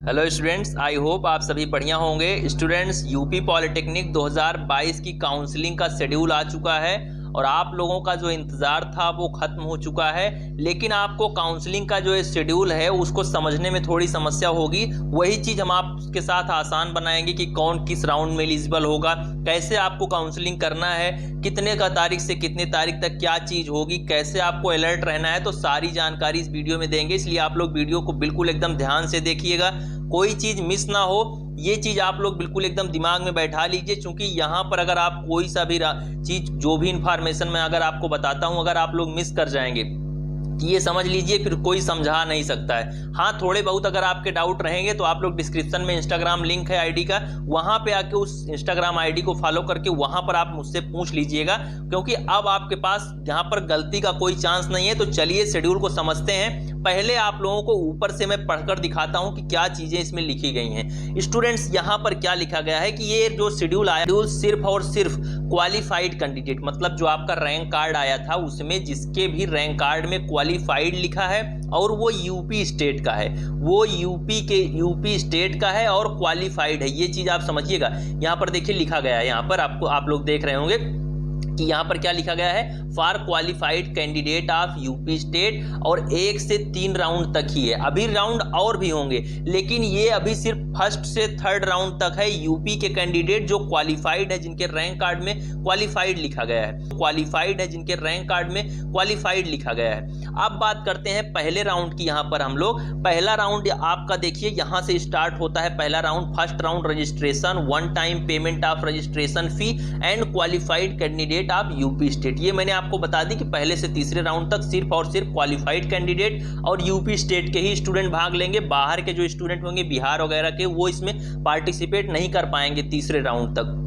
Hello students, I hope आप सभी बढ़िया होंगे। स्टूडेंट्स, यूपी पॉलिटेक्निक 2022 की काउंसलिंग का शेड्यूल आ चुका है और आप लोगों का जो इंतज़ार था वो ख़त्म हो चुका है। लेकिन आपको काउंसलिंग का जो शेड्यूल है उसको समझने में थोड़ी समस्या होगी। वही चीज़ हम आपके साथ आसान बनाएंगे कि कौन किस राउंड में एलिजिबल होगा, कैसे आपको काउंसलिंग करना है, कितने का तारीख से कितने तारीख तक क्या चीज़ होगी, कैसे आपको अलर्ट रहना है। तो सारी जानकारी इस वीडियो में देंगे, इसलिए आप लोग वीडियो को बिल्कुल एकदम ध्यान से देखिएगा, कोई चीज़ मिस ना हो। ये चीज़ आप लोग बिल्कुल एकदम दिमाग में बैठा लीजिए, क्योंकि यहाँ पर अगर आप कोई सा भी चीज़, जो भी इंफॉर्मेशन मैं अगर आपको बताता हूँ, अगर आप लोग मिस कर जाएंगे ये समझ लीजिए फिर कोई समझा नहीं सकता है। हाँ, थोड़े बहुत अगर आपके डाउट रहेंगे तो आप लोग डिस्क्रिप्शन में इंस्टाग्राम लिंक है आईडी का, वहाँ पे आके उस इंस्टाग्राम आईडी को फॉलो करके वहाँ पर आप मुझसे पूछ लीजिएगा, क्योंकि अब आपके पास यहाँ पर गलती का कोई चांस नहीं है। तो चलिए शेड्यूल को समझते हैं। पहले आप लोगों को ऊपर से मैं पढ़कर दिखाता हूँ कि क्या चीज़ें इसमें लिखी गई हैं। स्टूडेंट्स, यहाँ पर क्या लिखा गया है कि ये जो शेड्यूल आया, शेड्यूल सिर्फ और सिर्फ क्वालिफाइड कैंडिडेट, मतलब जो आपका रैंक कार्ड आया था उसमें जिसके भी रैंक कार्ड में क्वालिफाइड लिखा है और वो यूपी स्टेट का है, वो यूपी स्टेट का है और क्वालिफाइड है, ये चीज़ आप समझिएगा। यहाँ पर देखिए लिखा गया है, यहाँ पर आपको आप लोग देख रहे होंगे कि यहाँ पर क्या लिखा गया है, for qualified candidate of UP state, और 1 से 3 राउंड तक ही है। अभी राउंड और भी होंगे, लेकिन ये अभी सिर्फ 1st से 3rd राउंड तक है। यूपी के कैंडिडेट जो क्वालिफाइड है, जिनके रैंक कार्ड में क्वालिफाइड लिखा गया है, क्वालिफाइड है जिनके रैंक कार्ड में क्वालिफाइड लिखा गया है। अब बात करते हैं पहले राउंड की। यहाँ पर हम लोग पहला राउंड आपका देखिए यहाँ से स्टार्ट होता है। पहला round, first round registration, 1 time payment of registration fee and qualified candidate of UP state. ये मैंने आपको बता दी कि पहले से तीसरे राउंड तक सिर्फ और सिर्फ क्वालिफाइड कैंडिडेट और यूपी स्टेट के ही स्टूडेंट भाग लेंगे। बाहर के जो स्टूडेंट होंगे बिहार वगैरह के, वो इसमें पार्टिसिपेट नहीं कर पाएंगे तीसरे राउंड तक।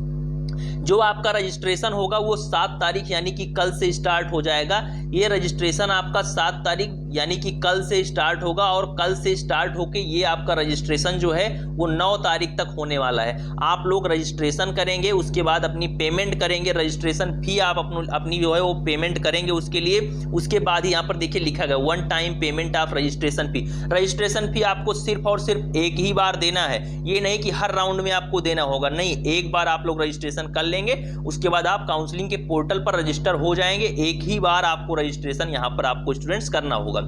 जो आपका रजिस्ट्रेशन होगा वो 7 तारीख यानी कि कल से स्टार्ट हो जाएगा। ये रजिस्ट्रेशन आपका 7 तारीख यानी कि कल से स्टार्ट होगा और कल से स्टार्ट होके ये आपका रजिस्ट्रेशन जो है वो 9 तारीख तक होने वाला है। आप लोग रजिस्ट्रेशन करेंगे, उसके बाद अपनी पेमेंट करेंगे, रजिस्ट्रेशन फी आप अपनी जो है वो पेमेंट करेंगे उसके लिए। उसके बाद ही यहाँ पर देखिए लिखा गया 1 time payment of registration fee. Registration fee आपको सिर्फ और सिर्फ एक ही बार देना है, ये नहीं कि हर राउंड में आपको देना होगा, नहीं, एक बार आप लोग रजिस्ट्रेशन कर लेंगे, उसके बाद आप काउंसलिंग के पोर्टल पर रजिस्टर हो जाएंगे। एक ही बार आपको रजिस्ट्रेशन यहां पर आपको स्टूडेंट्स करना होगा।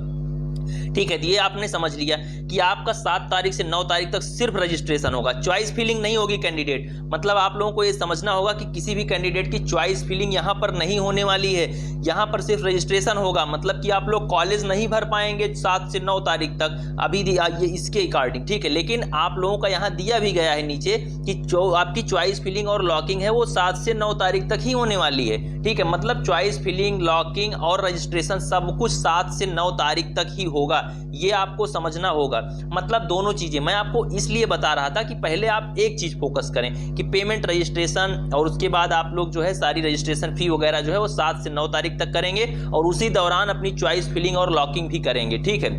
ठीक है, तो ये आपने समझ लिया कि आपका 7 तारीख से 9 तारीख तक सिर्फ रजिस्ट्रेशन होगा, चॉइस फिलिंग नहीं होगी कैंडिडेट। मतलब आप लोगों को ये समझना होगा कि किसी भी कैंडिडेट की चॉइस फिलिंग यहाँ पर नहीं होने वाली है, यहाँ पर सिर्फ रजिस्ट्रेशन होगा। मतलब कि आप लोग कॉलेज नहीं भर पाएंगे 7 से 9 तारीख तक, अभी ये इसके अकॉर्डिंग, ठीक है। लेकिन आप लोगों का यहाँ दिया भी गया है नीचे कि जो आपकी चॉइस फिलिंग और लॉकिंग है वो 7 से 9 तारीख तक ही होने वाली है, ठीक है। मतलब चॉइस फिलिंग, लॉकिंग और रजिस्ट्रेशन सब कुछ 7 से 9 तारीख तक ही होगा, ये आपको समझना होगा। मतलब दोनों चीजें मैं आपको इसलिए बता रहा था कि पहले आप एक चीज फोकस करें कि पेमेंट, रजिस्ट्रेशन, और उसके बाद आप लोग जो है सारी रजिस्ट्रेशन फी वगैरह जो है वो 7 से 9 तारीख तक करेंगे और उसी दौरान अपनी चॉइस फिलिंग और लॉकिंग भी करेंगे, ठीक है।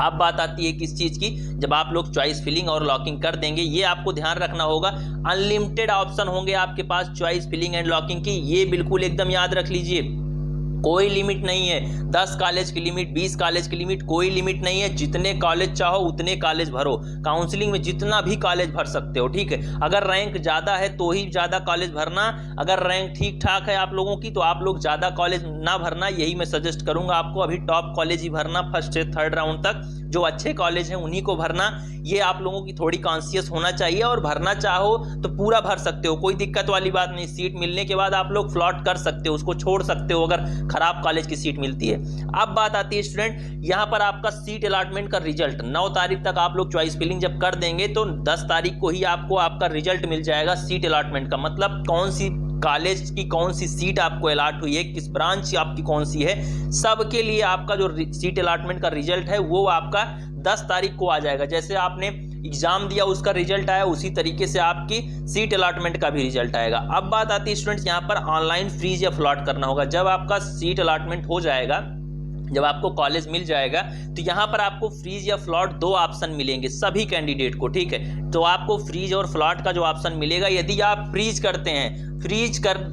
अब बात आती है किस चीज की, जब आप लोग चॉइस फिलिंग और लॉकिंग कर देंगे, ये आपको ध्यान रखना होगा, अनलिमिटेड ऑप्शन होंगे आपके पास चॉइस फिलिंग एंड लॉकिंग की, ये बिल्कुल एकदम याद रख लीजिए। कोई लिमिट नहीं है, 10 कॉलेज की लिमिट, 20 कॉलेज की लिमिट, कोई लिमिट नहीं है। जितने कॉलेज चाहो उतने कॉलेज भरो, काउंसलिंग में जितना भी कॉलेज भर सकते हो, ठीक है। अगर रैंक ज़्यादा है तो ही ज़्यादा कॉलेज भरना, अगर रैंक ठीक ठाक है आप लोगों की तो आप लोग ज़्यादा कॉलेज ना भरना, यही मैं सजेस्ट करूँगा आपको। अभी टॉप कॉलेज ही भरना 1st से 3rd राउंड तक, जो अच्छे कॉलेज हैं उन्हीं को भरना, ये आप लोगों की थोड़ी कॉन्शियस होना चाहिए। और भरना चाहो तो पूरा भर सकते हो, कोई दिक्कत वाली बात नहीं। सीट मिलने के बाद आप लोग फ्लॉट कर सकते हो, उसको छोड़ सकते हो अगर खराब कॉलेज की सीट मिलती है। अब बात आती है स्टूडेंट, यहाँ पर आपका सीट अलॉटमेंट का रिजल्ट 9 तारीख तक आप लोग चॉइस फिलिंग जब कर देंगे तो 10 तारीख को ही आपको आपका रिजल्ट मिल जाएगा सीट अलॉटमेंट का। मतलब कौन सी कॉलेज की कौन सी सीट आपको अलॉट हुई है, किस ब्रांच आपकी कौन सी है, सबके लिए आपका जो सीट अलॉटमेंट का रिजल्ट है वो आपका 10 तारीख को आ जाएगा। जैसे आपने एग्जाम दिया उसका रिजल्ट आया, उसी तरीके से आपकी सीट अलॉटमेंट का भी रिजल्ट आएगा। अब बात आती है स्टूडेंट्स, यहाँ पर ऑनलाइन फ्रीज या फ्लॉट करना होगा। जब आपका सीट अलॉटमेंट हो जाएगा जब आपको कॉलेज मिल जाएगा तो यहाँ पर आपको फ्रीज या फ्लॉट दो ऑप्शन मिलेंगे सभी कैंडिडेट को, ठीक है। तो आपको फ्रीज और फ्लॉट का जो ऑप्शन मिलेगा, यदि आप फ्रीज करते हैं,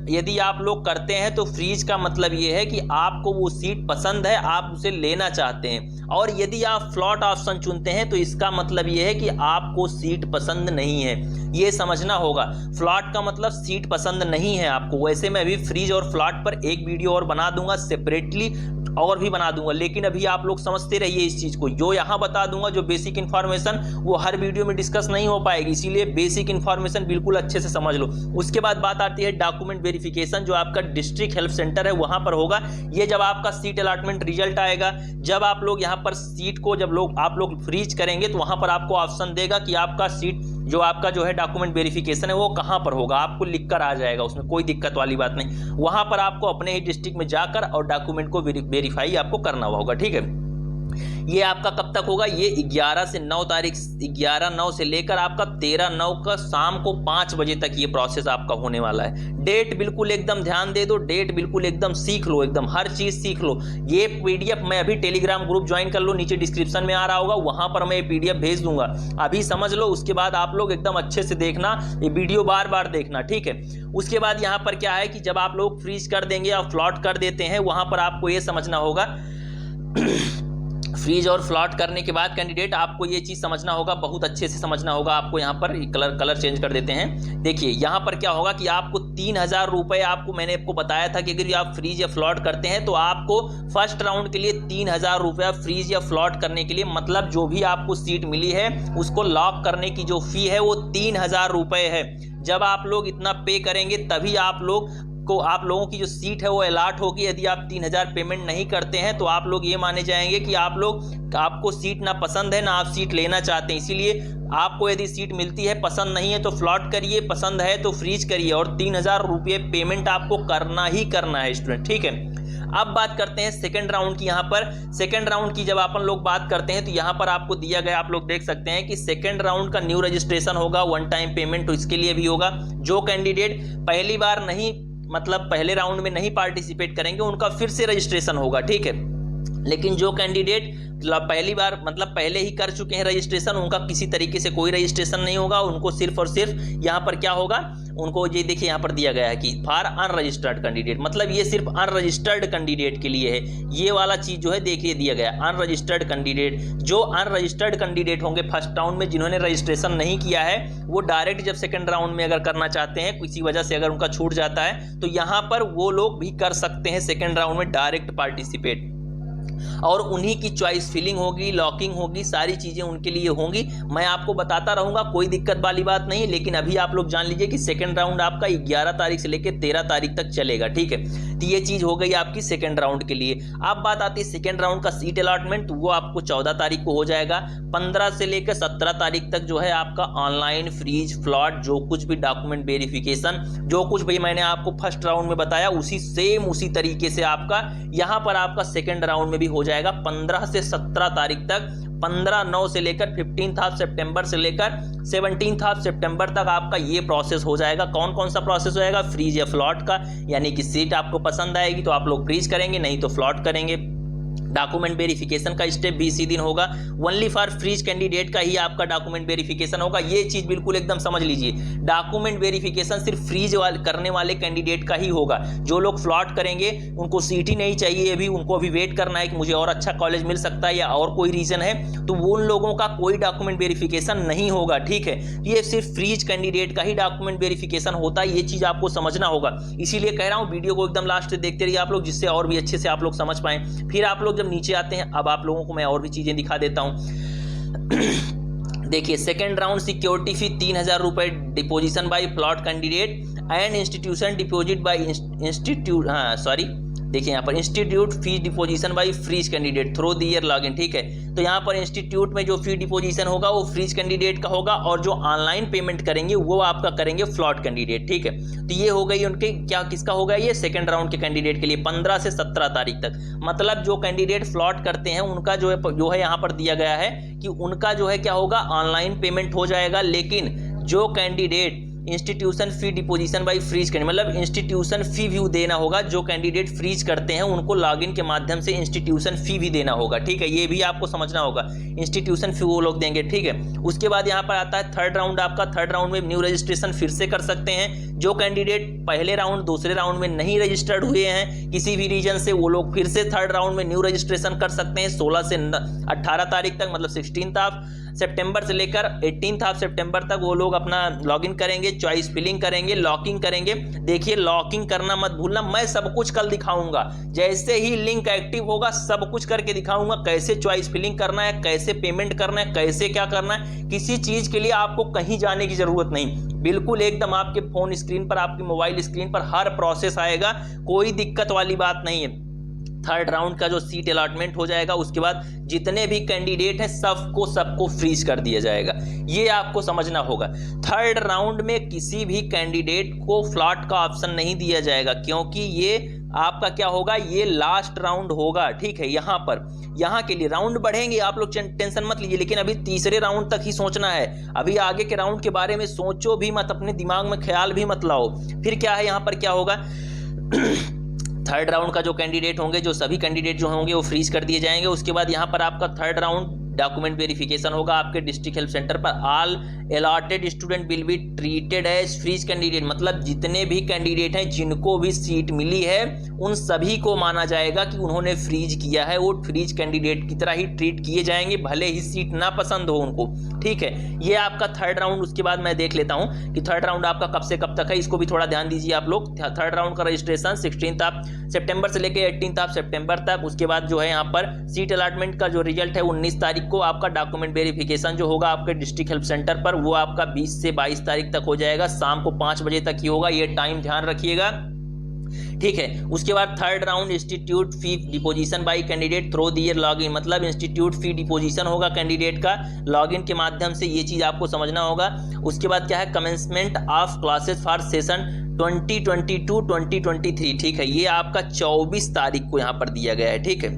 यदि आप लोग करते हैं तो फ्रीज का मतलब ये है कि आपको वो सीट पसंद है, आप उसे लेना चाहते हैं। और यदि आप फ्लॉट ऑप्शन चुनते हैं तो इसका मतलब ये है कि आपको सीट पसंद नहीं है, ये समझना होगा। फ्लॉट का मतलब सीट पसंद नहीं है आपको। वैसे मैं अभी फ्रीज और फ्लॉट पर एक वीडियो और बना दूंगा सेपरेटली, और भी बना दूंगा, लेकिन अभी आप लोग समझते रहिए इस चीज को। जो यहाँ बता दूंगा जो बेसिक इन्फॉर्मेशन, वो हर वीडियो में डिस्कस नहीं हो पाएगी, इसीलिए बेसिक इन्फॉर्मेशन बिल्कुल अच्छे से समझ लो। उसके बाद बात आती है डॉक्यूमेंट वेरिफिकेशन, जो आपका डिस्ट्रिक्ट हेल्प सेंटर है वहां पर होगा। ये जब आपका सीट अलॉटमेंट रिजल्ट आएगा, जब आप लोग यहाँ पर सीट को आप लोग फ्रीज करेंगे तो वहां पर आपको ऑप्शन देगा कि आपका सीट जो आपका जो है डॉक्यूमेंट वेरिफिकेशन है वो कहां पर होगा, आपको लिखकर आ जाएगा, उसमें कोई दिक्कत वाली बात नहीं। वहां पर आपको अपने ही डिस्ट्रिक्ट में जाकर और डॉक्यूमेंट को वेरीफाई आपको करना होगा, ठीक है। ये आपका कब तक होगा, ये 11 से 9 तारीख, 11/9 से लेकर आपका 13/9 का शाम को 5 बजे तक ये प्रोसेस आपका होने वाला है। डेट बिल्कुल एकदम ध्यान दे दो, डेट बिल्कुल एकदम सीख लो, एकदम हर चीज सीख लो। ये पीडीएफ मैं अभी टेलीग्राम ग्रुप ज्वाइन कर लो, नीचे डिस्क्रिप्शन में आ रहा होगा, वहां पर मैं ये पीडीएफ भेज दूंगा। अभी समझ लो, उसके बाद आप लोग एकदम अच्छे से देखना, ये वीडियो बार बार देखना, ठीक है। उसके बाद यहाँ पर क्या है कि जब आप लोग फ्रीज कर देंगे और फ्लॉट कर देते हैं, वहां पर आपको ये समझना होगा फ्रीज और फ्लॉट करने के बाद कैंडिडेट आपको ये चीज समझना होगा, बहुत अच्छे से समझना होगा आपको। यहाँ पर कलर चेंज कर देते हैं। देखिए यहाँ पर क्या होगा कि आपको 3000 रुपए, आपको मैंने आपको बताया था कि अगर आप फ्रीज या फ्लॉट करते हैं तो आपको फर्स्ट राउंड के लिए 3000 रुपया फ्रीज या फ्लॉट करने के लिए, मतलब जो भी आपको सीट मिली है उसको लॉक करने की जो फी है वो 3000 रुपए है। जब आप लोग इतना पे करेंगे तभी आप लोगों की जो सीट है वो अलॉट होगी। यदि आप 3000 पेमेंट नहीं करते हैं तो आप लोग ये माने जाएंगे कि आपको सीट ना पसंद है, ना आप सीट लेना चाहते हैं। इसीलिए आपको यदि सीट मिलती है, पसंद नहीं है तो फ्लॉट करिए, पसंद है तो फ्रीज करिए, और 3000 रुपये पेमेंट आपको करना ही करना है स्टूडेंट, ठीक है। अब बात करते हैं सेकंड राउंड की। यहाँ पर सेकंड राउंड की जब अपन लोग बात करते हैं तो यहाँ पर आपको दिया गया, आप लोग देख सकते हैं कि सेकंड राउंड का न्यू रजिस्ट्रेशन होगा, वन टाइम पेमेंट, तो इसके लिए भी होगा। जो कैंडिडेट पहली बार नहीं, मतलब पहले राउंड में नहीं पार्टिसिपेट करेंगे, उनका फिर से रजिस्ट्रेशन होगा, ठीक है। लेकिन जो कैंडिडेट पहली बार, मतलब पहले ही कर चुके हैं रजिस्ट्रेशन, उनका किसी तरीके से कोई रजिस्ट्रेशन नहीं होगा। उनको सिर्फ और सिर्फ यहाँ पर क्या होगा, उनको ये देखिए यहाँ पर दिया गया है कि फॉर अनरजिस्टर्ड कैंडिडेट, मतलब ये सिर्फ अनरजिस्टर्ड कैंडिडेट के लिए है। ये वाला चीज जो है देखिए दिया गया अनरजिस्टर्ड कैंडिडेट। जो अनरजिस्टर्ड कैंडिडेट होंगे फर्स्ट राउंड में, जिन्होंने रजिस्ट्रेशन नहीं किया है, वो डायरेक्ट जब सेकंड राउंड में अगर करना चाहते हैं, किसी वजह से अगर उनका छूट जाता है, तो यहाँ पर वो लोग भी कर सकते हैं सेकंड राउंड में डायरेक्ट पार्टिसिपेट। और उन्हीं की चॉइस फिलिंग होगी, लॉकिंग होगी, सारी चीजें उनके लिए होंगी। मैं आपको बताता रहूंगा, कोई दिक्कत वाली बात नहीं। लेकिन अभी आप लोग जान लीजिए कि सेकंड राउंड आपका 11 तारीख से लेकर 13 तारीख तक चलेगा, ठीक है। तो ये चीज हो गई आपकी सेकंड राउंड के लिए। अब बात आती है सेकंड राउंड का सीट अलॉटमेंट, वो आपको 14 तारीख को हो जाएगा। 15 से लेकर 17 तारीख तक जो है आपका ऑनलाइन फ्रीज फ्लॉट, जो कुछ भी डॉक्यूमेंट वेरिफिकेशन, जो कुछ भी मैंने आपको फर्स्ट राउंड में बताया, उसी तरीके से आपका यहाँ पर आपका सेकंड राउंड में भी हो जाएगा। 15 से 17 तारीख तक, 15/9 से लेकर 15 सितंबर से लेकर 17 सितंबर तक आपका ये प्रोसेस हो जाएगा। कौन कौन सा प्रोसेस होएगा, फ्रीज या फ्लॉट का, यानी कि सीट आपको पसंद आएगी तो आप लोग फ्रीज करेंगे, नहीं तो फ्लॉट करेंगे। डॉक्यूमेंट वेरिफिकेशन का स्टेप भी इसी दिन होगा। ओनली फॉर फ्रीज कैंडिडेट का ही आपका डॉक्यूमेंट वेरिफिकेशन होगा। ये चीज बिल्कुल एकदम समझ लीजिए, डॉक्यूमेंट वेरिफिकेशन सिर्फ फ्रीज करने वाले कैंडिडेट का ही होगा। जो लोग फ्लॉट करेंगे उनको सीट ही नहीं चाहिए, अभी उनको अभी वेट करना है कि मुझे और अच्छा कॉलेज मिल सकता है या और कोई रीजन है, तो उन लोगों का कोई डॉक्यूमेंट वेरिफिकेशन नहीं होगा, ठीक है। ये सिर्फ फ्रीज कैंडिडेट का ही डॉक्यूमेंट वेरिफिकेशन होता है, ये चीज आपको समझना होगा। इसीलिए कह रहा हूं वीडियो को एकदम लास्ट तक देखते रहिए आप लोग, जिससे और भी अच्छे से आप लोग समझ पाए। फिर आप लोग नीचे आते हैं, अब आप लोगों को मैं और भी चीजें दिखा देता हूं। देखिए सेकंड राउंड सिक्योरिटी फी 3000 रुपए deposition by plot candidate and institution deposit by institute, देखिए यहाँ पर institute fee deposition by freeze candidate through the year login, ठीक है। तो यहाँ पर इंस्टीट्यूट में जो फी डिपोजिशन होगा वो फ्रीज कैंडिडेट का होगा, और जो ऑनलाइन पेमेंट करेंगे वो आपका करेंगे फ्लॉट कैंडिडेट, ठीक है। तो ये हो गई उनके, क्या किसका होगा ये, सेकंड राउंड के कैंडिडेट के लिए 15 से 17 तारीख तक। मतलब जो कैंडिडेट फ्लॉट करते हैं उनका जो है यहाँ पर दिया गया है कि उनका जो है क्या होगा, ऑनलाइन पेमेंट हो जाएगा। लेकिन जो candidate institution fee deposition by freeze candidate, मतलब इंस्टीट्यूशन फी भी देना होगा। जो कैंडिडेट फ्रीज करते हैं उनको लॉगिन के माध्यम से इंस्टीट्यूशन फी भी देना होगा, ठीक है, ये भी आपको समझना होगा। इंस्टीट्यूशन फी वो लोग देंगे, ठीक है। उसके बाद यहाँ पर आता है थर्ड राउंड आपका। थर्ड राउंड में न्यू रजिस्ट्रेशन फिर से कर सकते हैं। जो कैंडिडेट पहले राउंड दूसरे राउंड में नहीं रजिस्टर्ड हुए हैं किसी भी रीजन से, वो लोग फिर से थर्ड राउंड में न्यू रजिस्ट्रेशन कर सकते हैं 16 से 18 तारीख तक, मतलब 16 सितंबर से लेकर 18 सितंबर तक वो लोग अपना लॉगिन करेंगे, चॉइस फिलिंग करेंगे, लॉकिंग करेंगे। देखिए लॉकिंग करना मत भूलना, मैं सब कुछ कल दिखाऊंगा। जैसे ही लिंक एक्टिव होगा सब कुछ करके दिखाऊंगा, कैसे चॉइस फिलिंग करना है, कैसे पेमेंट करना है, कैसे क्या करना है। किसी चीज के लिए आपको कहीं जाने की जरूरत नहीं, बिल्कुल एकदम आपके फोन स्क्रीन पर, आपके मोबाइल स्क्रीन पर हर प्रोसेस आएगा, कोई दिक्कत वाली बात नहीं है। थर्ड राउंड का जो सीट अलॉटमेंट हो जाएगा उसके बाद जितने भी कैंडिडेट हैं सबको फ्रीज कर दिया जाएगा, ये आपको समझना होगा। थर्ड राउंड में किसी भी कैंडिडेट को फ्लॉट का ऑप्शन नहीं दिया जाएगा, क्योंकि ये आपका क्या होगा, ये लास्ट राउंड होगा, ठीक है। यहाँ के लिए राउंड बढ़ेंगे, आप लोग टेंशन मत लीजिए, लेकिन अभी तीसरे राउंड तक ही सोचना है। अभी आगे के राउंड के बारे में सोचो भी मत, अपने दिमाग में ख्याल भी मत लाओ। फिर क्या है, यहाँ पर क्या होगा थर्ड राउंड का जो कैंडिडेट होंगे, जो सभी कैंडिडेट जो होंगे वो फ्रीज कर दिए जाएंगे। उसके बाद यहाँ पर आपका थर्ड राउंड डॉक्यूमेंट वेरिफिकेशन होगा आपके डिस्ट्रिक्ट हेल्प सेंटर पर। All allotted student will be treated as freeze candidate, मतलब जितने भी कैंडिडेट हैं जिनको भी सीट मिली है उन सभी को माना जाएगा कि उन्होंने फ्रीज किया है, वो फ्रीज कैंडिडेट की तरह ही ट्रीट किए जाएंगे, भले ही सीट ना पसंद हो उनको, ठीक है। ये आपका थर्ड राउंड। उसके बाद मैं देख लेता हूं कि थर्ड राउंड आपका कब से कब तक है, इसको भी थोड़ा ध्यान दीजिए आप लोग। थर्ड राउंड का रजिस्ट्रेशन 16 सितंबर से लेकर 18 सितंबर तक। उसके बाद जो है यहाँ पर सीट अलॉटमेंट का जो रिजल्ट है 19 तारीख को आपका डॉक्यूमेंट वेरिफिकेशन जो होगा आपके डिस्ट्रिक्ट हेल्प सेंटर पर, वो आपका 20 से 22 तारीख तक हो जाएगा, शाम को 5 बजे तक ही होगा, ये टाइम ध्यान रखिएगा, ठीक है। उसके बाद third round institute fee deposition by candidate through the year login, मतलब इंस्टीट्यूट फी डिपोजिशन होगा कैंडिडेट का लॉगिन के माध्यम से, ये चीज आपको समझना होगा। उसके बाद क्या है, commencement of classes for session 2022-2023, ठीक है, ये आपका 24 तारीख को यहाँ पर दिया गया है, ठीक है,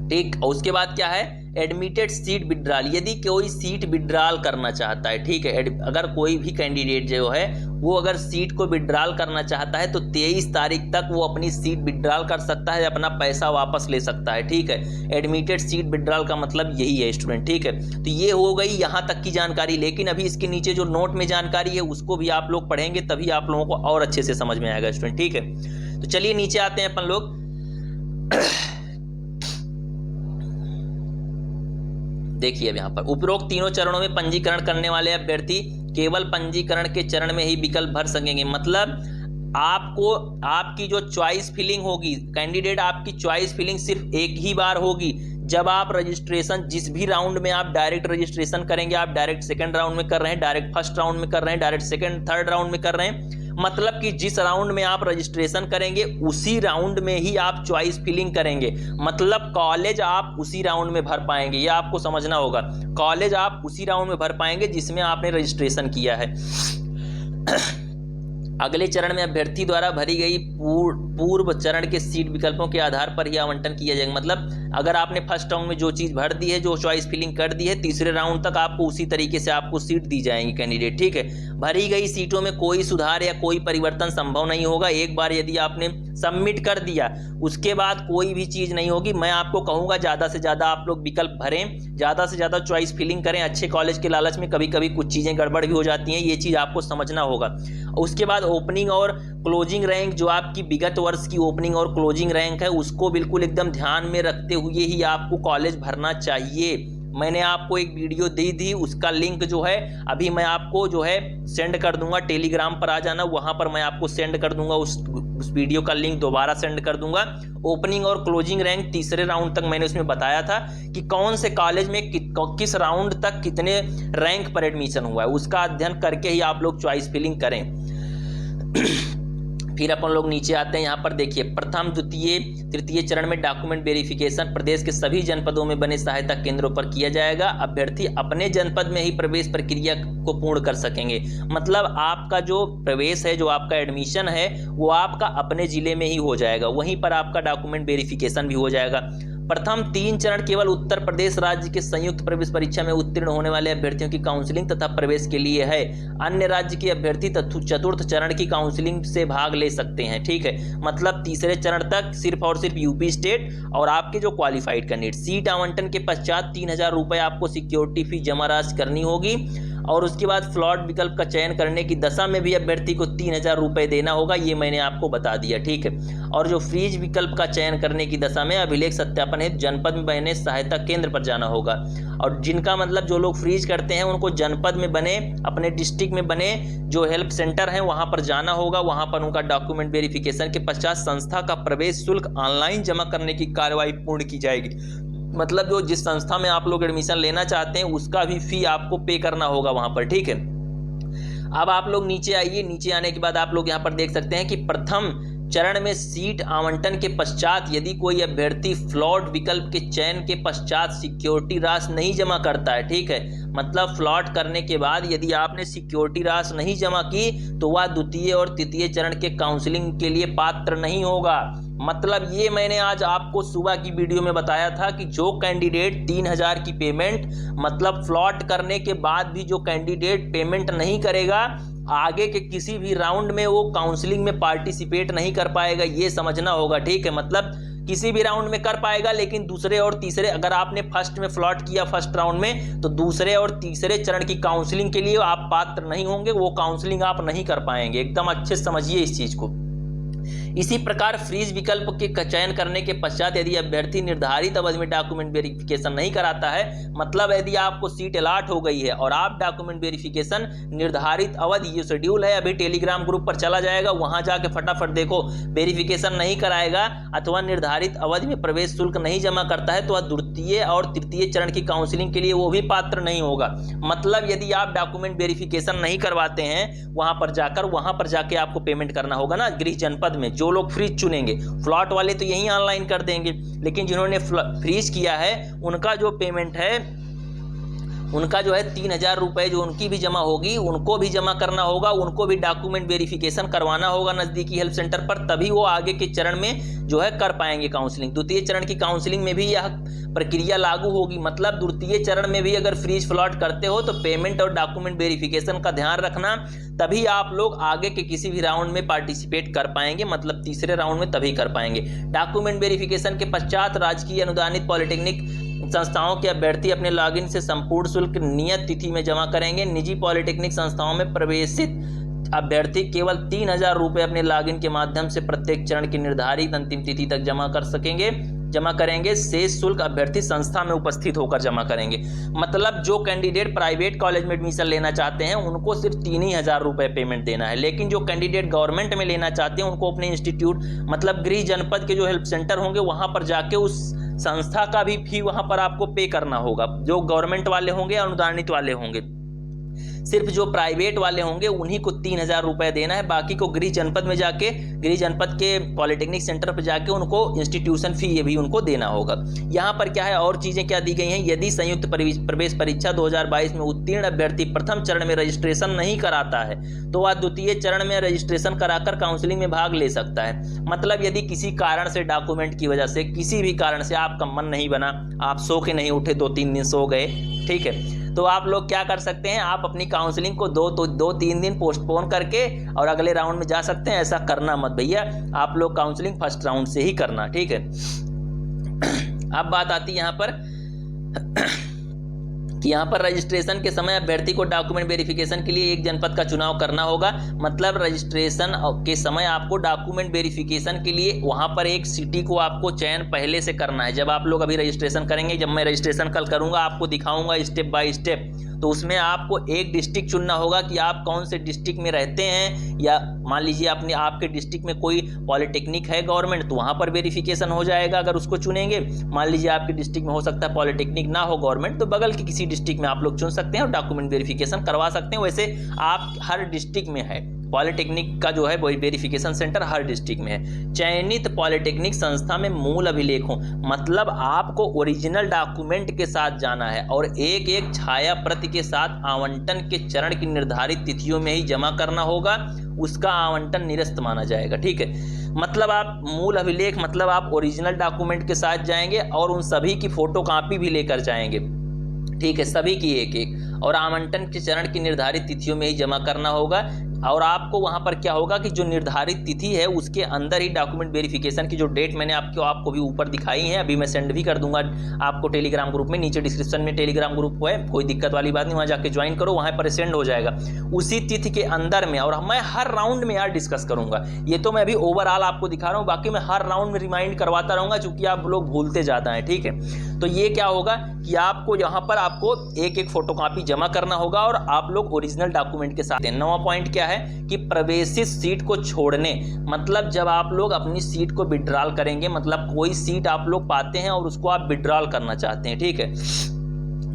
ठीक। और उसके बाद क्या है, एडमिटेड सीट विड्रॉल, यदि कोई सीट विड्रॉल करना चाहता है, ठीक है, अगर कोई भी कैंडिडेट जो है वो अगर सीट को विड्रॉल करना चाहता है तो 23 तारीख तक वो अपनी सीट विड्रॉल कर सकता है, अपना पैसा वापस ले सकता है, ठीक है। एडमिटेड सीट विड्रॉल का मतलब यही है स्टूडेंट, ठीक है। तो ये हो गई यहाँ तक की जानकारी, लेकिन अभी इसके नीचे जो नोट में जानकारी है उसको भी आप लोग पढ़ेंगे, तभी आप लोगों को और अच्छे से समझ में आएगा स्टूडेंट, ठीक है। तो चलिए नीचे आते हैं अपन लोग। देखिए अब यहाँ पर उपरोक्त तीनों चरणों में पंजीकरण करने वाले अभ्यर्थी केवल पंजीकरण के चरण में ही विकल्प भर सकेंगे, मतलब आपको आपकी जो चॉइस फिलिंग होगी, कैंडिडेट आपकी चॉइस फिलिंग सिर्फ एक ही बार होगी। जब आप रजिस्ट्रेशन जिस भी राउंड में आप डायरेक्ट रजिस्ट्रेशन करेंगे, आप डायरेक्ट सेकंड राउंड में कर रहे हैं, डायरेक्ट फर्स्ट राउंड में कर रहे हैं, डायरेक्ट सेकंड थर्ड राउंड में कर रहे हैं, मतलब कि जिस राउंड में आप रजिस्ट्रेशन करेंगे उसी राउंड में ही आप चॉइस फिलिंग करेंगे, मतलब कॉलेज आप उसी राउंड में भर पाएंगे, ये आपको समझना होगा। कॉलेज आप उसी राउंड में भर पाएंगे जिसमें आपने रजिस्ट्रेशन किया है। अगले चरण में अभ्यर्थी द्वारा भरी गई पूर्व चरण के सीट विकल्पों के आधार पर ही आवंटन किया जाएगा, मतलब अगर आपने फर्स्ट राउंड में जो चीज़ भर दी है, जो चॉइस फिलिंग कर दी है, तीसरे राउंड तक आपको उसी तरीके से आपको सीट दी जाएंगी कैंडिडेट, ठीक है। भरी गई सीटों में कोई सुधार या कोई परिवर्तन संभव नहीं होगा। एक बार यदि आपने सबमिट कर दिया उसके बाद कोई भी चीज़ नहीं होगी। मैं आपको कहूँगा ज़्यादा से ज़्यादा आप लोग विकल्प भरें, ज़्यादा से ज़्यादा चॉइस फिलिंग करें। अच्छे कॉलेज के लालच में कभी कभी कुछ चीज़ें गड़बड़ भी हो जाती हैं, ये चीज़ आपको समझना होगा। उसके बाद ओपनिंग और क्लोजिंग रैंक, जो आपकी विगत वर्ष की ओपनिंग और क्लोजिंग रैंक है उसको बिल्कुल एकदम ध्यान में रखते हुए ही आपको कॉलेज भरना चाहिए। मैंने आपको एक वीडियो दी थी, उसका लिंक जो है अभी मैं आपको जो है सेंड कर दूंगा, टेलीग्राम पर आ जाना, वहां पर मैं आपको सेंड कर दूंगा, उस वीडियो का लिंक दोबारा सेंड कर दूंगा। ओपनिंग और क्लोजिंग रैंक तीसरे राउंड तक मैंने उसमें बताया था कि कौन से कॉलेज में किस राउंड तक कितने रैंक पर एडमिशन हुआ है, उसका अध्ययन करके ही आप लोग चॉइस फिलिंग करें। फिर अपन लोग नीचे आते हैं, यहाँ पर देखिए प्रथम द्वितीय तृतीय चरण में डॉक्यूमेंट वेरिफिकेशन प्रदेश के सभी जनपदों में बने सहायता केंद्रों पर किया जाएगा। अभ्यर्थी अपने जनपद में ही प्रवेश प्रक्रिया को पूर्ण कर सकेंगे, मतलब आपका जो प्रवेश है, जो आपका एडमिशन है वो आपका अपने जिले में ही हो जाएगा, वहीं पर आपका डॉक्यूमेंट वेरिफिकेशन भी हो जाएगा। प्रथम 3 चरण केवल उत्तर प्रदेश राज्य के संयुक्त प्रवेश परीक्षा में उत्तीर्ण होने वाले अभ्यर्थियों की काउंसलिंग तथा प्रवेश के लिए है। अन्य राज्य के अभ्यर्थी चतुर्थ चरण की काउंसलिंग से भाग ले सकते हैं। ठीक है, मतलब तीसरे चरण तक सिर्फ और सिर्फ यूपी स्टेट और आपके जो क्वालिफाइड कैंडिडेट। सीट आवंटन के पश्चात 3000 रुपये आपको सिक्योरिटी फी जमा राशि करनी होगी और उसके बाद फ्लॉट विकल्प का चयन करने की दशा में भी अभ्यर्थी को 3000 रुपये देना होगा, ये मैंने आपको बता दिया। ठीक है, और जो फ्रीज विकल्प का चयन करने की दशा में अभिलेख सत्यापन हेतु जनपद में बने सहायता केंद्र पर जाना होगा। और जिनका मतलब जो लोग फ्रीज करते हैं उनको जनपद में बने, अपने डिस्ट्रिक्ट में बने जो हेल्प सेंटर हैं वहां पर जाना होगा। वहां पर उनका डॉक्यूमेंट वेरिफिकेशन के पश्चात संस्था का प्रवेश शुल्क ऑनलाइन जमा करने की कार्रवाई पूर्ण की जाएगी। मतलब जो जिस संस्था में आप लोग एडमिशन लेना चाहते हैं उसका भी फी आपको पे करना होगा वहां पर। ठीक है, अब आप लोग नीचे आइए। नीचे आने के बाद आप लोग यहाँ पर देख सकते हैं कि प्रथम चरण में सीट आवंटन के पश्चात यदि कोई अभ्यर्थी फ्लॉट विकल्प के चयन के पश्चात सिक्योरिटी राशि नहीं जमा करता है, ठीक है, मतलब फ्लॉट करने के बाद यदि आपने सिक्योरिटी राशि नहीं जमा की तो वह द्वितीय और तृतीय चरण के काउंसलिंग के लिए पात्र नहीं होगा। मतलब ये मैंने आज आपको सुबह की वीडियो में बताया था कि जो कैंडिडेट 3000 की पेमेंट मतलब फ्लॉट करने के बाद भी जो कैंडिडेट पेमेंट नहीं करेगा आगे के किसी भी राउंड में वो काउंसलिंग में पार्टिसिपेट नहीं कर पाएगा, ये समझना होगा। ठीक है, मतलब किसी भी राउंड में कर पाएगा लेकिन दूसरे और तीसरे, अगर आपने फर्स्ट में फ्लॉट किया फर्स्ट राउंड में तो दूसरे और तीसरे चरण की काउंसलिंग के लिए आप पात्र नहीं होंगे, वो काउंसलिंग आप नहीं कर पाएंगे। एकदम अच्छे से समझिए इस चीज को। इसी प्रकार फ्रीज विकल्प के चयन करने के पश्चात यदि अभ्यर्थी निर्धारित अवधि में डॉक्यूमेंट वेरिफिकेशन नहीं कराता है, मतलब यदि आपको सीट अलॉट हो गई है और आप डॉक्यूमेंट वेरिफिकेशन निर्धारित अवधि, ये शेड्यूल है अभी टेलीग्राम ग्रुप पर चला जाएगा, वहां जाके फटाफट देखो, वेरिफिकेशन नहीं कराएगा अथवा निर्धारित अवधि में प्रवेश शुल्क नहीं जमा करता है तो वह द्वितीय और तृतीय चरण की काउंसलिंग के लिए वो भी पात्र नहीं होगा। मतलब यदि आप डॉक्यूमेंट वेरिफिकेशन नहीं करवाते हैं वहां पर जाके आपको पेमेंट करना होगा ना गृह जनपद में। जो लोग फ्रीज चुनेंगे, फ्लॉट वाले तो यही ऑनलाइन कर देंगे, लेकिन जिन्होंने फ्रीज किया है उनका जो पेमेंट है, उनका जो है 3000 रुपये जो उनकी भी जमा होगी, उनको भी जमा करना होगा, उनको भी डॉक्यूमेंट वेरिफिकेशन करवाना होगा नज़दीकी हेल्प सेंटर पर, तभी वो आगे के चरण में जो है कर पाएंगे काउंसलिंग। द्वितीय चरण की काउंसलिंग में भी यह प्रक्रिया लागू होगी। मतलब द्वितीय चरण में भी अगर फ्रीज फ्लॉट करते हो तो पेमेंट और डॉक्यूमेंट वेरिफिकेशन का ध्यान रखना, तभी आप लोग आगे के किसी भी राउंड में पार्टिसिपेट कर पाएंगे, मतलब तीसरे राउंड में तभी कर पाएंगे। डॉक्यूमेंट वेरिफिकेशन के पश्चात राजकीय अनुदानित पॉलिटेक्निक संस्थाओं के अभ्यर्थी अपने लॉगिन से संपूर्ण शुल्क नियत तिथि में जमा करेंगे। निजी पॉलिटेक्निक संस्थाओं में प्रवेशित अभ्यर्थी केवल 3000 रुपये अपने लॉगिन के माध्यम से प्रत्येक चरण की निर्धारित अंतिम तिथि तक जमा करेंगे। शेष शुल्क अभ्यर्थी संस्था में उपस्थित होकर जमा करेंगे। मतलब जो कैंडिडेट प्राइवेट कॉलेज में एडमिशन लेना चाहते हैं उनको सिर्फ 3000 रुपये पेमेंट देना है, लेकिन जो कैंडिडेट गवर्नमेंट में लेना चाहते हैं उनको अपने इंस्टीट्यूट मतलब गृह जनपद के जो हेल्प सेंटर होंगे वहां पर जाके उस संस्था का भी फी वहां पर आपको पे करना होगा। जो गवर्नमेंट वाले होंगे, अनुदानित वाले होंगे, सिर्फ जो प्राइवेट वाले होंगे उन्हीं को 3000 रुपये देना है, बाकी को गृह जनपद में जाके, गृह जनपद के पॉलिटेक्निक सेंटर पर जाके उनको इंस्टीट्यूशन फी ये भी उनको देना होगा। यहाँ पर क्या है और चीज़ें क्या दी गई हैं, यदि संयुक्त प्रवेश परीक्षा 2022 में उत्तीर्ण अभ्यर्थी प्रथम चरण में रजिस्ट्रेशन नहीं कराता है तो वह द्वितीय चरण में रजिस्ट्रेशन कराकर काउंसलिंग में भाग ले सकता है। मतलब यदि किसी कारण से, डॉक्यूमेंट की वजह से, किसी भी कारण से आपका मन नहीं बना, आप सो के नहीं उठे, 2-3 दिन सो गए, ठीक है, तो आप लोग क्या कर सकते हैं, आप अपनी काउंसलिंग को 2-3 दिन पोस्टपोन करके और अगले राउंड में जा सकते हैं। ऐसा करना मत भैया, आप लोग काउंसलिंग फर्स्ट राउंड से ही करना, ठीक है। अब बात आती है यहाँ पर कि यहाँ पर रजिस्ट्रेशन के समय अभ्यर्थी को डॉक्यूमेंट वेरिफिकेशन के लिए एक जनपद का चुनाव करना होगा। मतलब रजिस्ट्रेशन के समय आपको डॉक्यूमेंट वेरिफिकेशन के लिए वहाँ पर एक सिटी को आपको चयन पहले से करना है। जब आप लोग अभी रजिस्ट्रेशन करेंगे, जब मैं रजिस्ट्रेशन कल करूँगा आपको दिखाऊंगा स्टेप बाय स्टेप, तो उसमें आपको एक डिस्ट्रिक्ट चुनना होगा कि आप कौन से डिस्ट्रिक्ट में रहते हैं, या मान लीजिए आपके डिस्ट्रिक्ट में कोई पॉलिटेक्निक है गवर्नमेंट तो वहाँ पर वेरिफिकेशन हो जाएगा अगर उसको चुनेंगे। मान लीजिए आपके डिस्ट्रिक्ट में हो सकता है पॉलिटेक्निक ना हो गवर्नमेंट, तो बगल के किसी डिस्ट्रिक्ट में आप लोग चुन सकते हैं और डॉक्यूमेंट वेरिफिकेशन करवा सकते हैं। वैसे आप हर डिस्ट्रिक्ट में है, पॉलिटेक्निक का जो है वेरिफिकेशन सेंटर हर डिस्ट्रिक्ट में है। चयनित पॉलिटेक्निक संस्था में मूल अभिलेख हो, मतलब आपको ओरिजिनल डॉक्यूमेंट के साथ जाना है और एक एक छाया प्रति के साथ आवंटन के चरण की निर्धारित तिथियों में ही जमा करना होगा, उसका आवंटन निरस्त माना जाएगा। ठीक है, मतलब आप मूल अभिलेख मतलब आप ओरिजिनल डॉक्यूमेंट के साथ जाएंगे और उन सभी की फोटो कॉपी भी लेकर जाएंगे। ठीक है, सभी की एक एक, और आवंटन के चरण की निर्धारित तिथियों में ही जमा करना होगा। और आपको वहां पर क्या होगा कि जो निर्धारित तिथि है उसके अंदर ही डॉक्यूमेंट वेरिफिकेशन की जो डेट मैंने आपको भी ऊपर दिखाई है, अभी मैं सेंड भी कर दूंगा आपको टेलीग्राम ग्रुप में, नीचे डिस्क्रिप्शन में टेलीग्राम ग्रुप है, कोई दिक्कत वाली बात नहीं, वहां जाके ज्वाइन करो, वहां पर सेंड हो जाएगा उसी तिथि के अंदर में। और मैं हर राउंड में यार डिस्कस करूंगा, ये तो मैं अभी ओवरऑल आपको दिखा रहा हूँ, बाकी मैं हर राउंड में रिमाइंड करवाता रहूंगा क्योंकि आप लोग भूलते ज़्यादा हैं। ठीक है, तो ये क्या होगा कि आपको यहाँ पर आपको एक एक फोटोकॉपी जमा करना होगा और आप लोग ओरिजिनल डॉक्यूमेंट के साथ। 9वां पॉइंट क्या है कि प्रवेशित सीट को छोड़ने, मतलब जब आप लोग अपनी सीट को विड्रॉल करेंगे, मतलब कोई सीट आप लोग पाते हैं और उसको आप विड्रॉल करना चाहते हैं, ठीक है,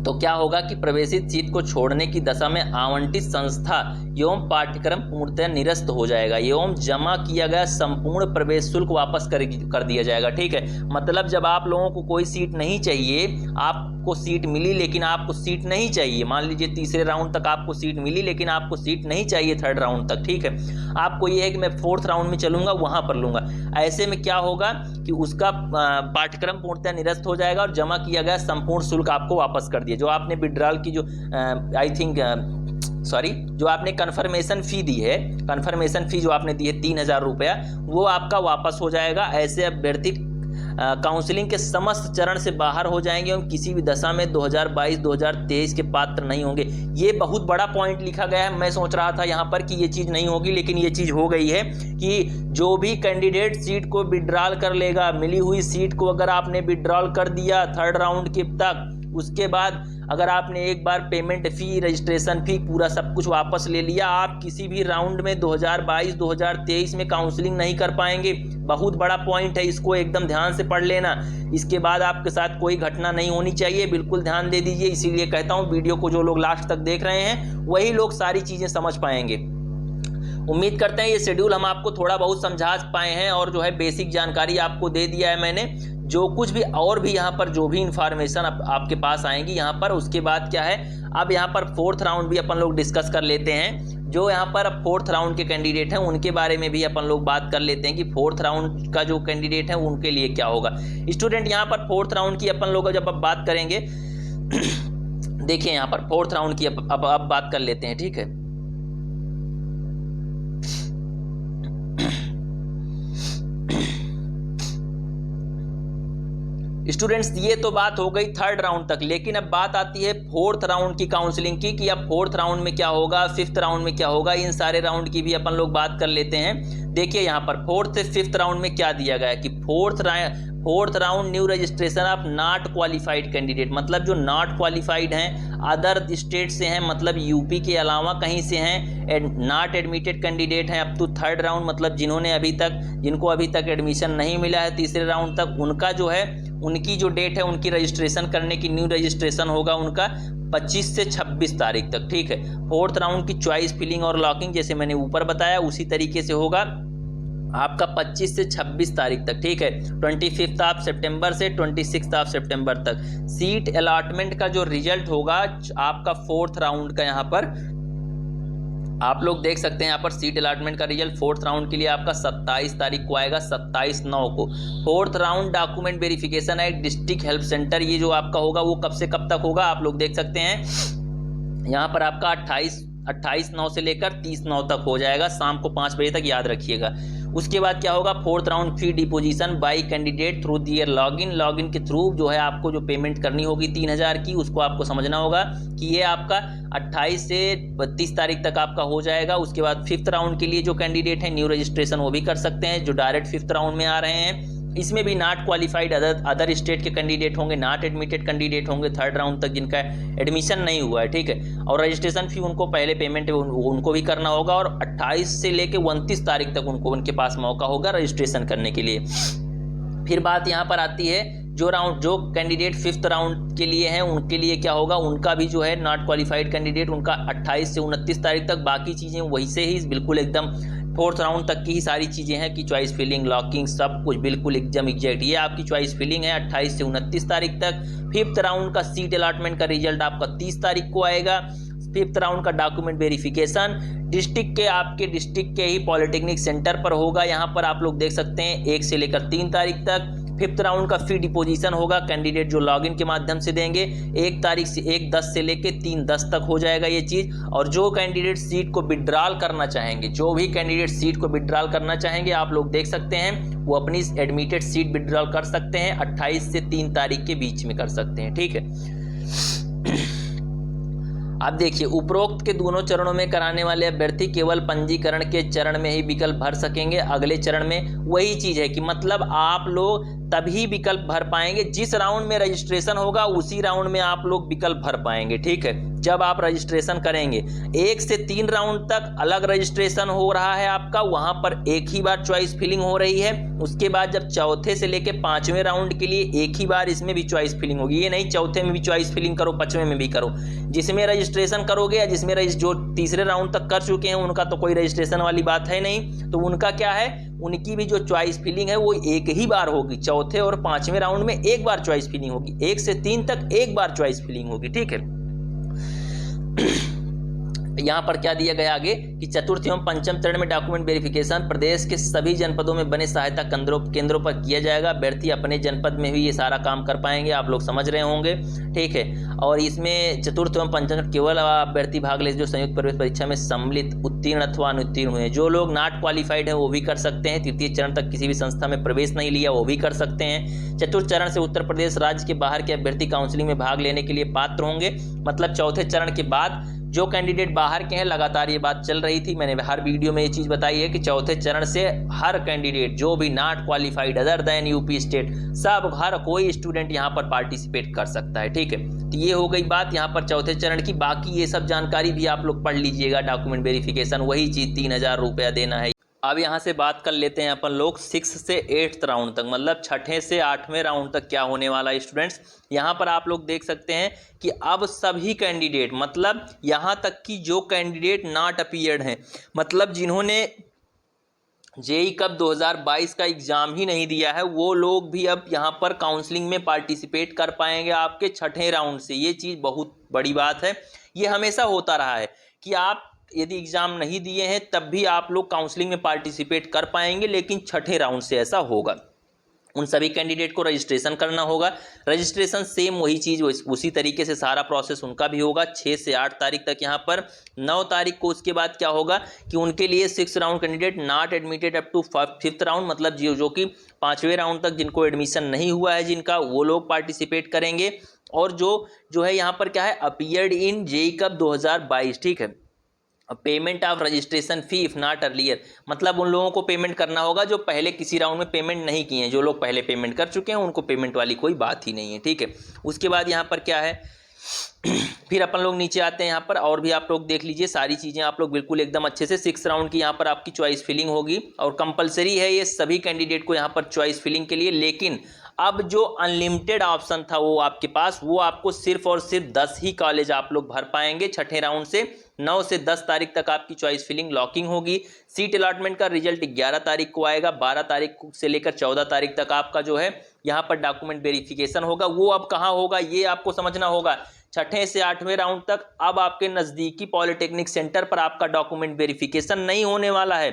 तो क्या होगा कि प्रवेशित सीट को छोड़ने की दशा में आवंटित संस्था एवं पाठ्यक्रम पूर्णतः निरस्त हो जाएगा एवं जमा किया गया संपूर्ण प्रवेश शुल्क वापस कर दिया जाएगा। ठीक है, मतलब जब आप लोगों को कोई सीट नहीं चाहिए, आपको सीट मिली लेकिन आपको सीट नहीं चाहिए, मान लीजिए तीसरे राउंड तक आपको सीट मिली लेकिन आपको सीट नहीं चाहिए थर्ड राउंड तक, ठीक है, आपको ये है कि मैं फोर्थ राउंड में चलूंगा वहां पर लूंगा, ऐसे में क्या होगा कि उसका पाठ्यक्रम पूर्णतः निरस्त हो जाएगा और जमा किया गया संपूर्ण शुल्क आपको वापस कर दिया। जो आपने विड्रॉल की जो जो आपने कन्फर्मेशन फी दी है, कन्फर्मेशन फी जो आपने दी है 3000 रुपया, वो आपका वापस हो जाएगा। ऐसे अभ्यर्थी काउंसलिंग के समस्त चरण से बाहर हो जाएंगे और किसी भी दशा में 2022-2023 के पात्र नहीं होंगे। ये बहुत बड़ा पॉइंट लिखा गया है, मैं सोच रहा था यहाँ पर कि ये चीज़ नहीं होगी, लेकिन ये चीज़ हो गई है कि जो भी कैंडिडेट सीट को विड्रॉल कर लेगा, मिली हुई सीट को अगर आपने विड्रॉल कर दिया थर्ड राउंड के तक, उसके बाद अगर आपने एक बार पेमेंट फ़ी, रजिस्ट्रेशन फ़ी पूरा सब कुछ वापस ले लिया, आप किसी भी राउंड में 2022-2023 में काउंसलिंग नहीं कर पाएंगे। बहुत बड़ा पॉइंट है, इसको एकदम ध्यान से पढ़ लेना। इसके बाद आपके साथ कोई घटना नहीं होनी चाहिए, बिल्कुल ध्यान दे दीजिए। इसीलिए कहता हूँ वीडियो को जो लोग लास्ट तक देख रहे हैं वही लोग सारी चीज़ें समझ पाएंगे। उम्मीद करते हैं ये शेड्यूल हम आपको थोड़ा बहुत समझा पाए हैं और जो है बेसिक जानकारी आपको दे दिया है मैंने। जो कुछ भी और भी यहाँ पर जो भी इंफॉर्मेशन आपके पास आएंगी यहाँ पर, उसके बाद क्या है, अब यहाँ पर फोर्थ राउंड भी अपन लोग डिस्कस कर लेते हैं। जो यहाँ पर फोर्थ राउंड के कैंडिडेट हैं उनके बारे में भी अपन लोग बात कर लेते हैं कि फोर्थ राउंड का जो कैंडिडेट है उनके लिए क्या होगा। स्टूडेंट यहाँ पर फोर्थ राउंड की अपन लोग जब अब बात करेंगे देखिए यहाँ पर फोर्थ राउंड की अब बात कर लेते हैं, ठीक है। स्टूडेंट्स ये तो बात हो गई थर्ड राउंड तक, लेकिन अब बात आती है फोर्थ राउंड की काउंसलिंग की कि अब फोर्थ राउंड में क्या होगा, फिफ्थ राउंड में क्या होगा, इन सारे राउंड की भी अपन लोग बात कर लेते हैं। देखिए यहाँ पर फोर्थ से फिफ्थ राउंड में क्या दिया गया है कि fourth round new registration of not qualified candidate, मतलब जो नॉट क्वालिफाइड हैं, अदर स्टेट से हैं, मतलब यूपी के अलावा कहीं से हैं, नॉट एडमिटेड कैंडिडेट हैं अप टू थर्ड राउंड, मतलब जिनको अभी तक एडमिशन नहीं मिला है तीसरे राउंड तक, उनका जो है उनकी जो डेट है उनकी रजिस्ट्रेशन करने की, न्यू रजिस्ट्रेशन होगा उनका 25 से 26 तारीख तक, ठीक है। फोर्थ राउंड की चॉइस फिलिंग और लॉकिंग जैसे मैंने ऊपर बताया उसी तरीके से होगा आपका 25 से 26 तारीख तक, ठीक है। 25 ऑफ सितंबर से 26 ऑफ सितंबर तक सीट अलॉटमेंट का जो रिजल्ट होगा आपका फोर्थ राउंड का, यहाँ पर आप लोग देख सकते हैं यहाँ पर सीट अलॉटमेंट का रिजल्ट फोर्थ राउंड के लिए आपका 27 तारीख को आएगा, 27/9 को। फोर्थ राउंड डॉक्यूमेंट वेरिफिकेशन है डिस्ट्रिक्ट हेल्प सेंटर, ये जो आपका होगा वो कब से कब तक होगा आप लोग देख सकते हैं यहाँ पर आपका 28/9 से लेकर 30/9 तक हो जाएगा, शाम को 5 बजे तक, याद रखिएगा। उसके बाद क्या होगा, fourth round fee deposition by candidate through their login के थ्रू जो है आपको जो पेमेंट करनी होगी 3000 की, उसको आपको समझना होगा कि ये आपका 28 से 32 तारीख तक आपका हो जाएगा। उसके बाद फिफ्थ राउंड के लिए जो कैंडिडेट हैं न्यू रजिस्ट्रेशन वो भी कर सकते हैं, जो डायरेक्ट फिफ्थ राउंड में आ रहे हैं। इसमें भी नॉट क्वालिफाइड अदर स्टेट के कैंडिडेट होंगे, नॉट एडमिटेड कैंडिडेट होंगे थर्ड राउंड तक जिनका एडमिशन नहीं हुआ है, ठीक है। और रजिस्ट्रेशन फी उनको पहले पेमेंट उनको भी करना होगा और 28 से लेकर 29 तारीख तक उनके पास मौका होगा रजिस्ट्रेशन करने के लिए। फिर बात यहाँ पर आती है जो कैंडिडेट 5th राउंड के लिए हैं उनके लिए क्या होगा, उनका भी जो है नॉट क्वालिफाइड कैंडिडेट उनका 28 से 29 तारीख तक, बाकी चीज़ें वही से ही बिल्कुल एकदम 4th राउंड तक की ही सारी चीज़ें हैं कि चॉइस फिलिंग, लॉकिंग, सब कुछ बिल्कुल एकदम एग्जैक्ट। ये आपकी चॉइस फिलिंग है 28 से 29 तारीख तक। 5th राउंड का सीट अलॉटमेंट का रिजल्ट आपका 30 तारीख को आएगा। 5th राउंड का डॉक्यूमेंट वेरिफिकेशन आपके डिस्ट्रिक्ट के ही पॉलिटेक्निक सेंटर पर होगा। यहाँ पर आप लोग देख सकते हैं 1 से लेकर 3 तारीख तक। 5th राउंड का फी डिपोजिशन होगा, कैंडिडेट जो लॉगिन के माध्यम से देंगे 1/10 से लेकर 3/10 तक हो जाएगा ये चीज़। और जो कैंडिडेट सीट को विड्रॉल करना चाहेंगे, जो भी कैंडिडेट सीट को विड्रॉल करना चाहेंगे, आप लोग देख सकते हैं वो अपनी एडमिटेड सीट विड्रॉल कर सकते हैं 28 से 3 तारीख के बीच में कर सकते हैं, ठीक है। अब देखिए, उपरोक्त के दोनों चरणों में कराने वाले अभ्यर्थी केवल पंजीकरण के चरण में ही विकल्प भर सकेंगे। अगले चरण में वही चीज़ है कि मतलब आप लोग तभी विकल्प भर पाएंगे, जिस राउंड में रजिस्ट्रेशन होगा उसी राउंड में आप लोग विकल्प भर पाएंगे, ठीक है। जब आप रजिस्ट्रेशन करेंगे 1 से 3 राउंड तक अलग रजिस्ट्रेशन हो रहा है आपका, वहां पर एक ही बार चॉइस फिलिंग हो रही है। उसके बाद जब चौथे से लेकर 5वें राउंड के लिए एक ही बार इसमें भी चॉइस फिलिंग होगी। ये नहीं चौथे में भी चॉइस फिलिंग करो, 5वें में भी करो। जिसमें रजिस्ट्रेशन करोगे या जिसमें जो तीसरे राउंड तक कर चुके हैं उनका तो कोई रजिस्ट्रेशन वाली बात है नहीं, तो उनका क्या है, उनकी भी जो चॉइस फिलिंग है वो एक ही बार होगी। चौथे और 5वें राउंड में एक बार चॉइस फिलिंग होगी, 1 से 3 तक एक बार चॉइस फिलिंग होगी, ठीक है। यहाँ पर क्या दिया गया आगे कि 4th एवं 5म चरण में डॉक्यूमेंट वेरिफिकेशन प्रदेश के सभी जनपदों में बने सहायता केंद्रों पर किया जाएगा। अभ्यर्थी अपने जनपद में भी ये सारा काम कर पाएंगे, आप लोग समझ रहे होंगे, ठीक है। और इसमें 4th एवं 5म केवल अभ्यर्थी भाग ले जो संयुक्त प्रवेश परीक्षा में सम्मिलित उत्तीर्ण अथवा अनुत्तीर्ण हुए। जो लोग नॉट क्वालिफाइड हैं वो भी कर सकते हैं। 3य चरण तक किसी भी संस्था में प्रवेश नहीं लिया वो भी कर सकते हैं। 4th चरण से उत्तर प्रदेश राज्य के बाहर के अभ्यर्थी काउंसलिंग में भाग लेने के लिए पात्र होंगे। मतलब चौथे चरण के बाद जो कैंडिडेट बाहर के हैं, लगातार ये बात चल रही थी, मैंने हर वीडियो में ये चीज़ बताई है कि चौथे चरण से हर कैंडिडेट जो भी not qualified other than UP state, सब हर कोई स्टूडेंट यहाँ पर पार्टिसिपेट कर सकता है, ठीक है। तो ये हो गई बात यहाँ पर चौथे चरण की। बाकी ये सब जानकारी भी आप लोग पढ़ लीजिएगा। डॉक्यूमेंट वेरिफिकेशन वही चीज़, 3000 रुपया देना है। अब यहाँ से बात कर लेते हैं अपन लोग 6 से 8th राउंड तक, मतलब 6ठे से 8वें राउंड तक क्या होने वाला है स्टूडेंट्स। यहाँ पर आप लोग देख सकते हैं कि अब सभी कैंडिडेट, मतलब यहाँ तक कि जो कैंडिडेट नॉट अपीयर्ड हैं, मतलब जिन्होंने जेई कब 2022 का एग्ज़ाम ही नहीं दिया है, वो लोग भी अब यहाँ पर काउंसलिंग में पार्टिसिपेट कर पाएंगे आपके 6ठे राउंड से। ये चीज़ बहुत बड़ी बात है। ये हमेशा होता रहा है कि आप यदि एग्ज़ाम नहीं दिए हैं तब भी आप लोग काउंसलिंग में पार्टिसिपेट कर पाएंगे, लेकिन 6ठे राउंड से ऐसा होगा। उन सभी कैंडिडेट को रजिस्ट्रेशन करना होगा। रजिस्ट्रेशन सेम वही चीज़, उसी तरीके से सारा प्रोसेस उनका भी होगा 6 से 8 तारीख तक। यहाँ पर 9 तारीख को उसके बाद क्या होगा कि उनके लिए 6th round candidate not admitted up to 5th round, मतलब जो कि 5वें राउंड तक जिनको एडमिशन नहीं हुआ है जिनका, वो लोग पार्टिसिपेट करेंगे। और जो है यहाँ पर क्या है, अपीयर्ड इन जेई कब 2022, ठीक है। Payment of registration fee if not earlier, मतलब उन लोगों को पेमेंट करना होगा जो पहले किसी राउंड में पेमेंट नहीं किए हैं। जो लोग पहले पेमेंट कर चुके हैं उनको पेमेंट वाली कोई बात ही नहीं है, ठीक है। उसके बाद यहाँ पर क्या है, फिर अपन लोग नीचे आते हैं। यहाँ पर और भी आप लोग देख लीजिए सारी चीज़ें आप लोग बिल्कुल एकदम अच्छे से। 6 राउंड की यहाँ पर आपकी चॉइस फिलिंग होगी और कंपलसरी है ये सभी कैंडिडेट को यहाँ पर चॉइस फिलिंग के लिए। लेकिन अब जो अनलिमिटेड ऑप्शन था वो आपके पास, वो आपको सिर्फ और सिर्फ 10 ही कॉलेज आप लोग भर पाएंगे 6ठे राउंड से। 9 से 10 तारीख तक आपकी चॉइस फिलिंग लॉकिंग होगी। सीट अलॉटमेंट का रिजल्ट 11 तारीख को आएगा। 12 तारीख से लेकर 14 तारीख तक आपका जो है यहाँ पर डॉक्यूमेंट वेरिफिकेशन होगा। वो अब कहाँ होगा ये आपको समझना होगा। 6ठे से 8वें राउंड तक अब आपके नज़दीकी पॉलिटेक्निक सेंटर पर आपका डॉक्यूमेंट वेरिफिकेशन नहीं होने वाला है।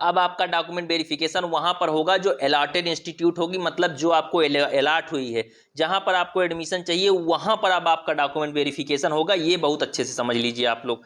अब आपका डॉक्यूमेंट वेरिफिकेशन वहां पर होगा जो अलॉटेड इंस्टीट्यूट होगी, मतलब जो आपको अलॉट हुई है, जहां पर आपको एडमिशन चाहिए वहां पर अब आपका डॉक्यूमेंट वेरिफिकेशन होगा। ये बहुत अच्छे से समझ लीजिए आप लोग।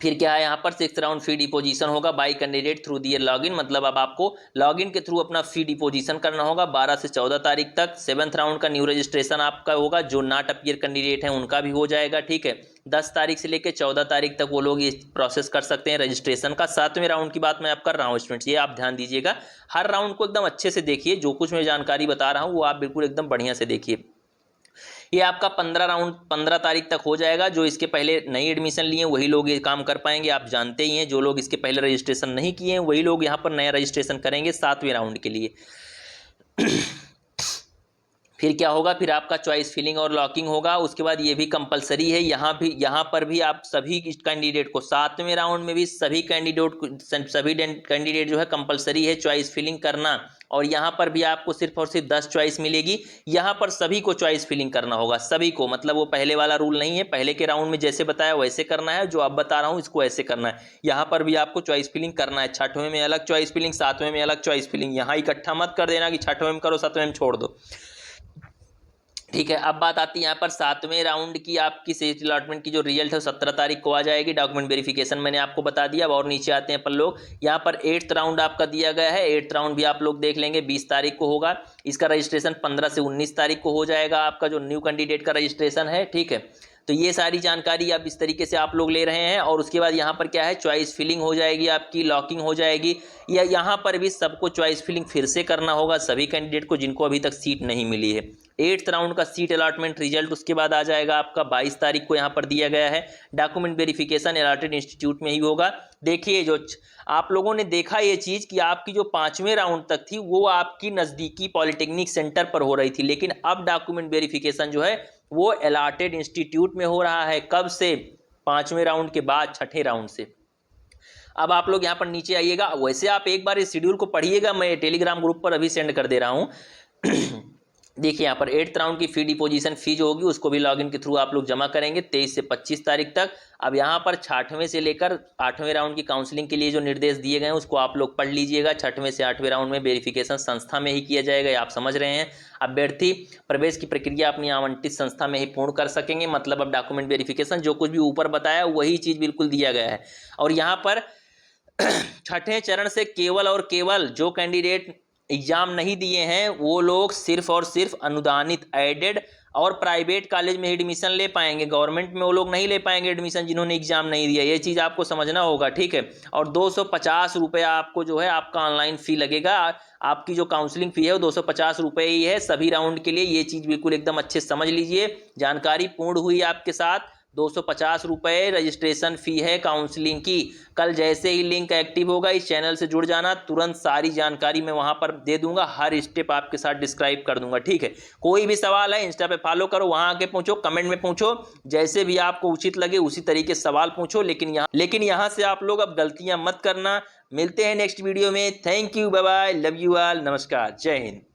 फिर क्या है, यहाँ पर 6th राउंड फी डिपोजिशन होगा by candidate through their login, मतलब अब आपको लॉगिन के थ्रू अपना फी डिपोजिशन करना होगा 12 से 14 तारीख तक। 7th राउंड का न्यू रजिस्ट्रेशन आपका होगा, जो नॉट अपीयर कैंडिडेट हैं उनका भी हो जाएगा, ठीक है। 10 तारीख से लेकर 14 तारीख तक वो लोग ये प्रोसेस कर सकते हैं रजिस्ट्रेशन का। 7वें राउंड की बात मैं आप कर रहा हूँ स्टूडेंट्स, ये आप ध्यान दीजिएगा। हर राउंड को एकदम अच्छे से देखिए, जो कुछ मैं जानकारी बता रहा हूँ वो आप बिल्कुल एकदम बढ़िया से देखिए। ये आपका 15 तारीख तक हो जाएगा। जो इसके पहले नई एडमिशन लिए हैं वही लोग ये काम कर पाएंगे, आप जानते ही हैं। जो लोग इसके पहले रजिस्ट्रेशन नहीं किए हैं वही लोग यहाँ पर नया रजिस्ट्रेशन करेंगे 7वें राउंड के लिए। फिर क्या होगा, फिर आपका चॉइस फिलिंग और लॉकिंग होगा। उसके बाद ये भी कंपलसरी है, यहाँ पर भी आप सभी कैंडिडेट को 7वें राउंड में भी सभी कैंडिडेट जो है कंपलसरी है चॉइस फिलिंग करना। और यहाँ पर भी आपको सिर्फ और सिर्फ 10 चॉइस मिलेगी। यहाँ पर सभी को चॉइस फिलिंग करना होगा, सभी को, मतलब वो पहले वाला रूल नहीं है, पहले के राउंड में जैसे बताया वैसे करना है, जो अब बता रहा हूँ इसको ऐसे करना है। यहाँ पर भी आपको चॉइस फिलिंग करना है, 6वें में अलग चॉइस फिलिंग, 7वें में अलग चॉइस फिलिंग। यहाँ इकट्ठा मत कर देना कि 6वें में करो 7वें में छोड़ दो, ठीक है। अब बात आती है यहाँ पर 7वें राउंड की, आपकी सीट अलॉटमेंट की जो रिजल्ट है 17 तारीख को आ जाएगी। डॉक्यूमेंट वेरिफिकेशन मैंने आपको बता दिया। अब और नीचे आते हैं अपन लोग, यहाँ पर 8th राउंड आपका दिया गया है। 8th राउंड भी आप लोग देख लेंगे, 20 तारीख को होगा। इसका रजिस्ट्रेशन 15 से 19 तारीख को हो जाएगा, आपका जो न्यू कैंडिडेट का रजिस्ट्रेशन है, ठीक है। तो ये सारी जानकारी अब इस तरीके से आप लोग ले रहे हैं। और उसके बाद यहाँ पर क्या है, चॉइस फिलिंग हो जाएगी, आपकी लॉकिंग हो जाएगी। या यहाँ पर भी सबको चॉइस फिलिंग फिर से करना होगा, सभी कैंडिडेट को जिनको अभी तक सीट नहीं मिली है। 8th राउंड का सीट अलॉटमेंट रिजल्ट उसके बाद आ जाएगा आपका, 22 तारीख को यहाँ पर दिया गया है। डॉक्यूमेंट वेरिफिकेशन अलॉटेड इंस्टीट्यूट में ही होगा। देखिए, जो आप लोगों ने देखा ये चीज़ कि आपकी जो 5वें राउंड तक थी वो आपकी नज़दीकी पॉलिटेक्निक सेंटर पर हो रही थी, लेकिन अब डॉक्यूमेंट वेरिफिकेशन जो है वो अलॉटेड इंस्टीट्यूट में हो रहा है। कब से? 5वें राउंड के बाद 6ठे राउंड से। अब आप लोग यहाँ पर नीचे आइएगा, वैसे आप एक बार इस शेड्यूल को पढ़िएगा, मैं टेलीग्राम ग्रुप पर अभी सेंड कर दे रहा हूँ। देखिए यहाँ पर 8th राउंड की फी डिपोजिशन फी जो होगी उसको भी लॉगिन के थ्रू आप लोग जमा करेंगे 23 से 25 तारीख तक। अब यहाँ पर 6वें से लेकर 8वें राउंड की काउंसलिंग के लिए जो निर्देश दिए गए हैं उसको आप लोग पढ़ लीजिएगा। 6वें से 8वें राउंड में वेरिफिकेशन संस्था में ही किया जाएगा, आप समझ रहे हैं। अभ्यर्थी प्रवेश की प्रक्रिया अपनी आवंटित संस्था में ही पूर्ण कर सकेंगे, मतलब अब डॉक्यूमेंट वेरिफिकेशन जो कुछ भी ऊपर बताया वही चीज़ बिल्कुल दिया गया है। और यहाँ पर 6ठे चरण से केवल और केवल जो कैंडिडेट एग्जाम नहीं दिए हैं वो लोग सिर्फ और सिर्फ अनुदानित एडेड और प्राइवेट कॉलेज में एडमिशन ले पाएंगे, गवर्नमेंट में वो लोग नहीं ले पाएंगे एडमिशन जिन्होंने एग्जाम नहीं दिया। ये चीज़ आपको समझना होगा, ठीक है। और 250 रुपया आपको जो है आपका ऑनलाइन फ़ी लगेगा। आपकी जो काउंसलिंग फ़ी है वो 250 रुपये ही है सभी राउंड के लिए। ये चीज़ बिल्कुल एकदम अच्छे से समझ लीजिए। जानकारी पूर्ण हुई आपके साथ। 250 रुपये रजिस्ट्रेशन फ़ी है काउंसलिंग की। कल जैसे ही लिंक एक्टिव होगा इस चैनल से जुड़ जाना, तुरंत सारी जानकारी मैं वहां पर दे दूंगा, हर स्टेप आपके साथ डिस्क्राइब कर दूंगा, ठीक है। कोई भी सवाल है इंस्टा पे फॉलो करो, वहां आके पूछो, कमेंट में पूछो, जैसे भी आपको उचित लगे उसी तरीके से सवाल पूछो। लेकिन यहाँ से आप लोग अब गलतियां मत करना। मिलते हैं नेक्स्ट वीडियो में। Thank you, bye bye, love you all, नमस्कार, जय हिंद।